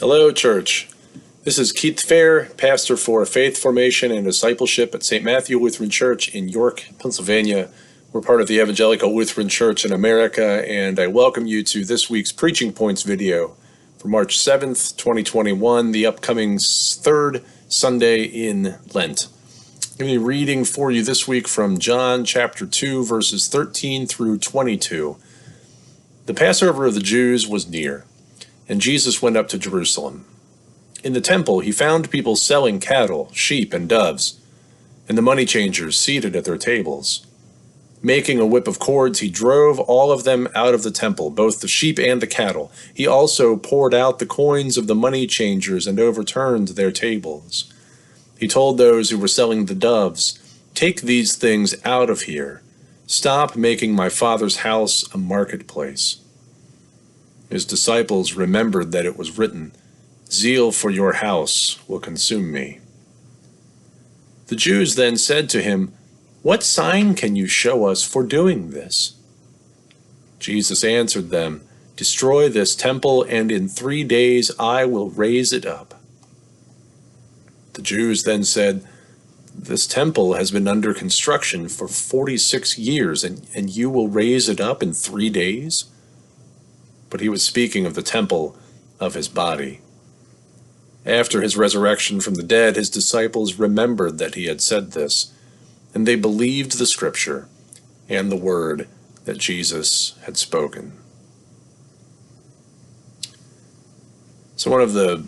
Hello, church. This is Keith Fair, pastor for Faith Formation and Discipleship at St. Matthew Lutheran Church in York, Pennsylvania. We're part of the Evangelical Lutheran Church in America, and I welcome you to this week's Preaching Points video for March 7th, 2021, the upcoming third Sunday in Lent. I'm going to be reading for you this week from John chapter 2, verses 13 through 22. The Passover of the Jews was near, and Jesus went up to Jerusalem. In the temple, he found people selling cattle, sheep, and doves, and the money changers seated at their tables. Making a whip of cords, he drove all of them out of the temple, both the sheep and the cattle. He also poured out the coins of the money changers and overturned their tables. He told those who were selling the doves, "Take these things out of here. Stop making my Father's house a marketplace." His disciples remembered that it was written, "Zeal for your house will consume me." The Jews then said to him, "What sign can you show us for doing this?" Jesus answered them, "Destroy this temple, and in 3 days I will raise it up." The Jews then said, "This temple has been under construction for 46 years, and you will raise it up in 3 days?" But he was speaking of the temple of his body. After his resurrection from the dead, his disciples remembered that he had said this, and they believed the scripture and the word that Jesus had spoken. So one of the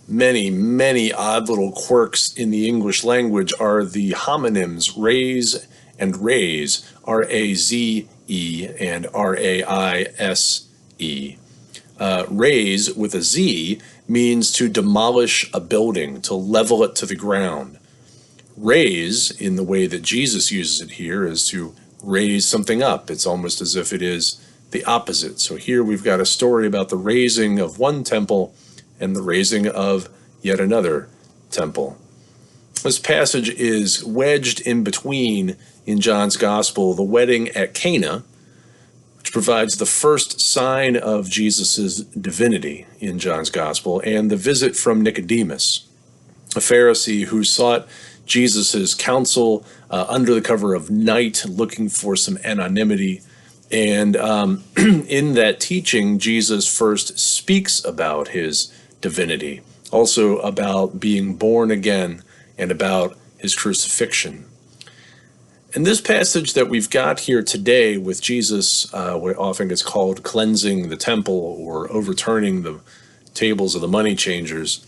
many odd little quirks in the English language are the homonyms raise and raise, R-A-Z-E and R-A-I-S-E. Raise with a Z means to demolish a building, to level it to the ground. Raise, in the way that Jesus uses it here, is to raise something up. It's almost as if it is the opposite. So here we've got a story about the raising of one temple and the raising of yet another temple. This passage is wedged in between, in John's Gospel, the wedding at Cana, which provides the first sign of Jesus' divinity in John's Gospel, and the visit from Nicodemus, a Pharisee who sought Jesus' counsel under the cover of night, looking for some anonymity. And in that teaching, Jesus first speaks about his divinity, also about being born again, and about his crucifixion. And this passage that we've got here today with Jesus, what often gets called cleansing the temple or overturning the tables of the money changers,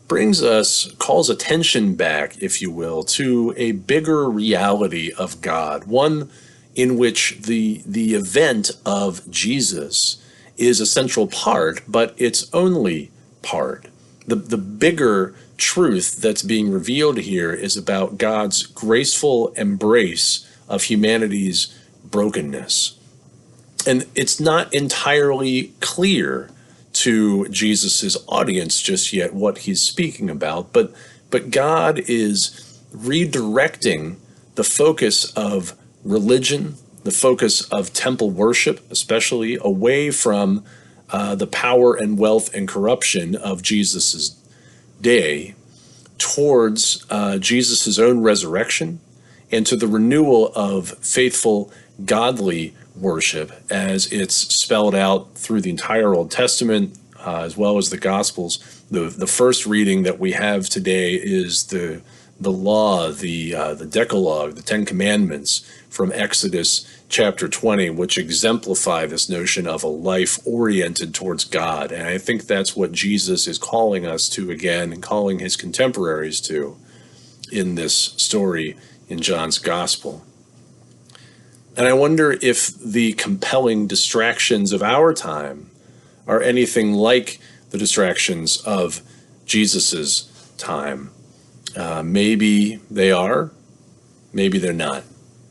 calls attention back, if you will, to a bigger reality of God, one in which the event of Jesus is a central part, but it's only part. The bigger truth that's being revealed here is about God's graceful embrace of humanity's brokenness. And it's not entirely clear to Jesus's audience just yet what he's speaking about, but God is redirecting the focus of religion, the focus of temple worship, especially away from the power and wealth and corruption of Jesus's day towards Jesus' own resurrection and to the renewal of faithful, godly worship as it's spelled out through the entire Old Testament as well as the Gospels. The first reading that we have today is the law, the Decalogue, the Ten Commandments from Exodus chapter 20, which exemplify this notion of a life oriented towards God. And I think that's what Jesus is calling us to again, and calling his contemporaries to in this story in John's Gospel. And I wonder if the compelling distractions of our time are anything like the distractions of Jesus's time. Maybe they are, maybe they're not.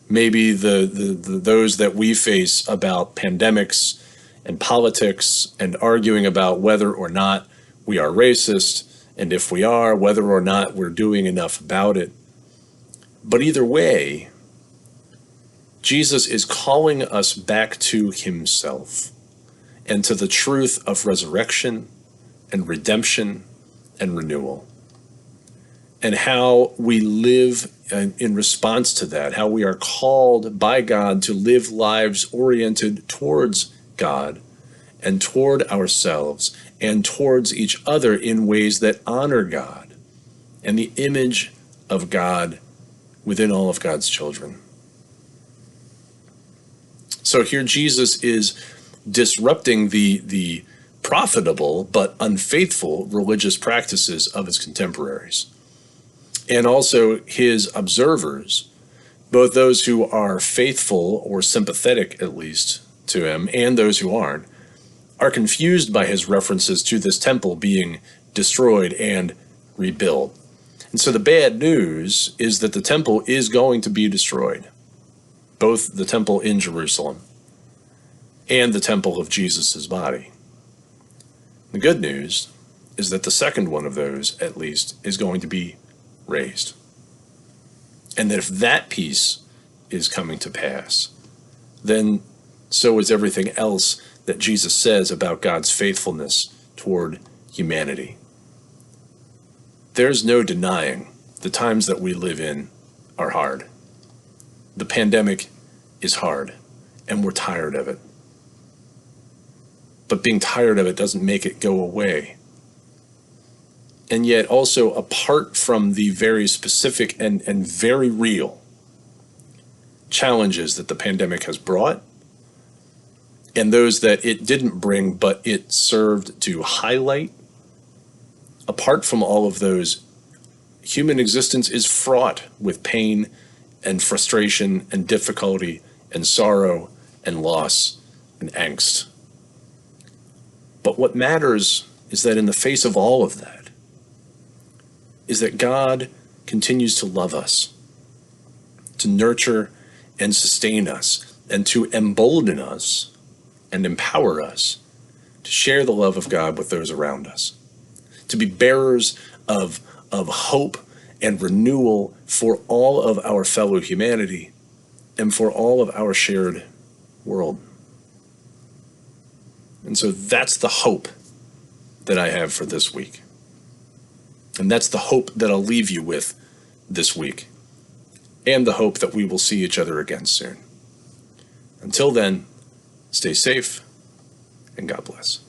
Maybe those that we face about pandemics and politics and arguing about whether or not we are racist, and if we are, whether or not we're doing enough about it. But either way, Jesus is calling us back to himself and to the truth of resurrection, and redemption and renewal. And how we live in response to that, how we are called by God to live lives oriented towards God and toward ourselves and towards each other in ways that honor God and the image of God within all of God's children. So here Jesus is disrupting the profitable but unfaithful religious practices of his contemporaries. And also his observers, both those who are faithful or sympathetic at least to him and those who aren't, are confused by his references to this temple being destroyed and rebuilt. And so the bad news is that the temple is going to be destroyed, both the temple in Jerusalem and the temple of Jesus' body. The good news is that the second one of those, at least, is going to be raised. And that if that piece is coming to pass, then so is everything else that Jesus says about God's faithfulness toward humanity. There's no denying the times that we live in are hard. The pandemic is hard, and we're tired of it. But being tired of it doesn't make it go away. And yet also, apart from the very specific and very real challenges that the pandemic has brought, and those that it didn't bring but it served to highlight, apart from all of those, human existence is fraught with pain and frustration and difficulty and sorrow and loss and angst. But what matters is that in the face of all of that, is that God continues to love us, to nurture and sustain us, and to embolden us and empower us to share the love of God with those around us, to be bearers of hope and renewal for all of our fellow humanity and for all of our shared world. And so that's the hope that I have for this week. And that's the hope that I'll leave you with this week, and the hope that we will see each other again soon. Until then, stay safe, and God bless.